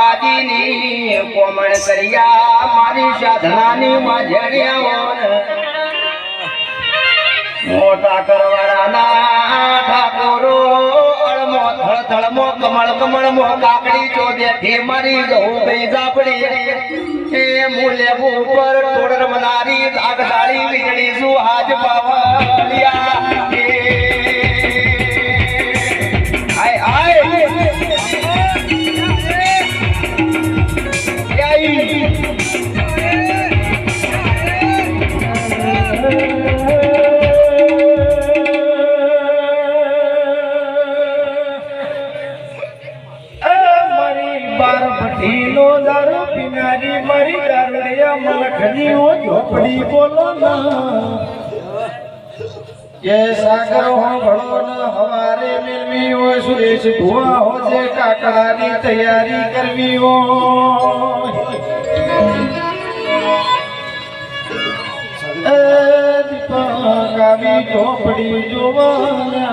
બાબાજીની કોમળ કર્યા મારી સાધનાની માજણિયા મોટા કરવાના ઠાકોરો અળમો થળથળમો કમળ કમળમો કાકડી ચોદેથી મારી ગહુ ભાઈ જાપડી એ મૂલે ઉપર ટોડર મનારી ધાગડાળી વીજળી સુહાજ પાવલિયા હાય હાય दारू पिनारी मारी दारुड़िया मलखनी हो झोपड़ी बोलो ना ये सागर हो भड़ो ना हमारे मिलवी हो सुरेश धुआ हो जे काकड़ानी तैयारी करवी हो गावी झोपड़ी जोवाना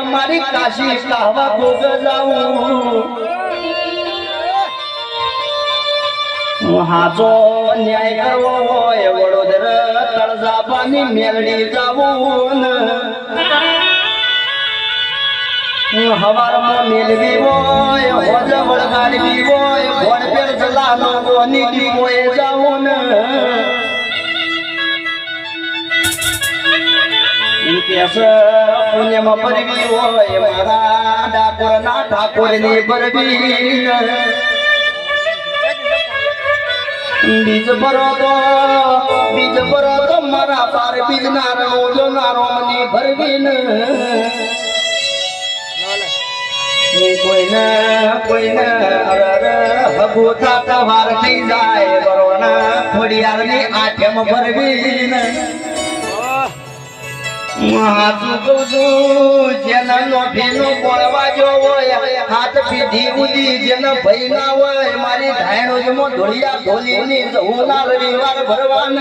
मारी काशी कहवा भोग जाऊं वहां जो न्याय करवो होय वडोदर तळजापानी मेलडी जाऊन हवार में मिलवी बोय हो जवळ गाडवी बोय घोड पेर जलानो गोनी की बोय जाऊन इतिहास पुण्यम परवी होय मारा डाकोर ना ठाकोरनी परवी बीज बरो तो मारा पार बीज नारो जो नारो मनी भरवीन कोई न अरर हबूता तवार थई जाए बरोना खोडियारनी आठम भरवीन हाथू गौजू जन नो भेनो बोलवा जो होय हाथ पीधी उदी जन भईना होय मारी धायणो जमो धोलिया धोलीनी जहुना रविवार भरवान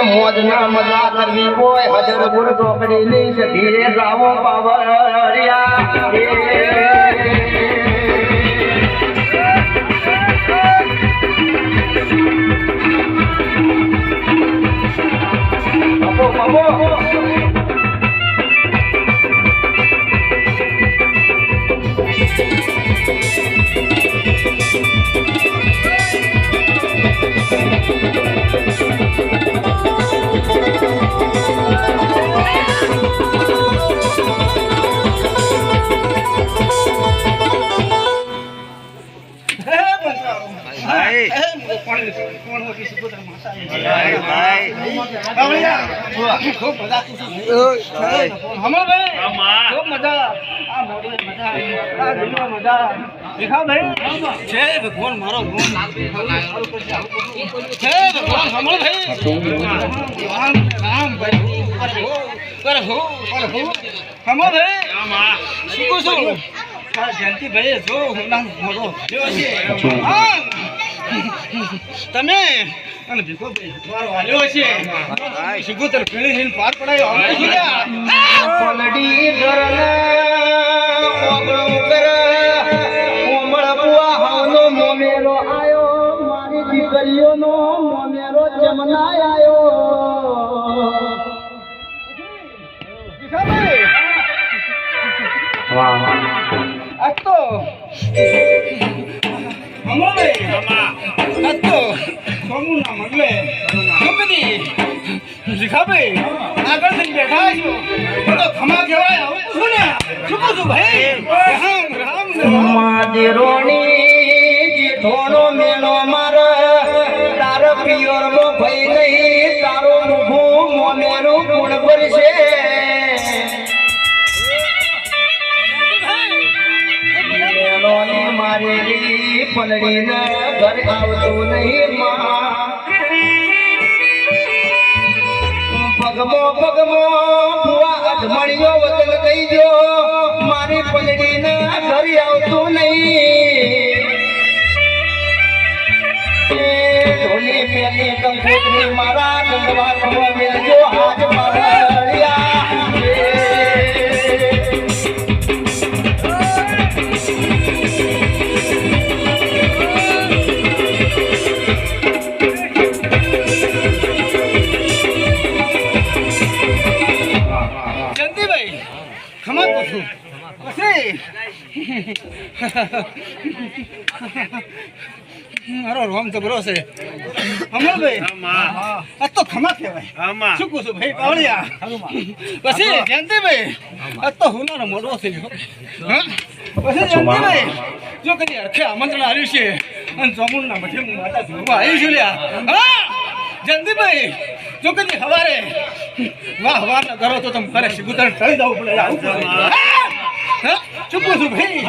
मोजना मजा करवी बोय हजर गुड़ टोकरी नी से धीरे जावो पावरिया भगवान मारो जयंती भाई जो તમે અને ભીખો મારો વાલ્યો છે સુગોતર પેણી હિન પાર પડાયો પલડી ઘરના ઓગળું કર કોમળ બુઆ હાનો મોમેરો આયો મારી દીકરીઓનો મોમેરો જમના આયો વાહ વાહ આ તો હમણે આ તો સોમુના મગલે સુકદી શીખાબે આગળ થઈ બેઠા છો તો ખમા કહેવાય હવે શું ને શું છું ભાઈ રામ રામ માદેરોણી જીઠોનો મેલો માર તાર પિયોર મો ભઈ નહીં તારો મુભું મોનેરું ગુણ ભરશે મેલોને મારેલી પલડીને ઘર આવતું નહીં માં પગમો પગમો ભુવા જમણીઓ વચન દઈ જો મારી પલડીને ઘરે આવતું નહીં ઢોલી પેલી કંકોત્રી મારા ગંગવા કરવા મેલજો હાજ માળિયા જયંતિભાઈ ખમા પૂછું પછી મારો રોમ તો બરો છે અમલભાઈ આ તો ખમા કહેવાય શું પૂછું ભાઈ પાવળિયા પછી જયંતિભાઈ આ તો હુનાનો મોડો છે હા પછી જયંતિભાઈ જો કદી અરખે આમંત્રણ આવ્યું છે અને ચોમુંડના મઠે હું માતા જોવા આવી છું લ્યા હા જયંતિભાઈ જો કદી હવારે વાહ ના કરો તો તમે મારે શિબુતર થઈ જવું પડે આવું શું પૂછું ભાઈ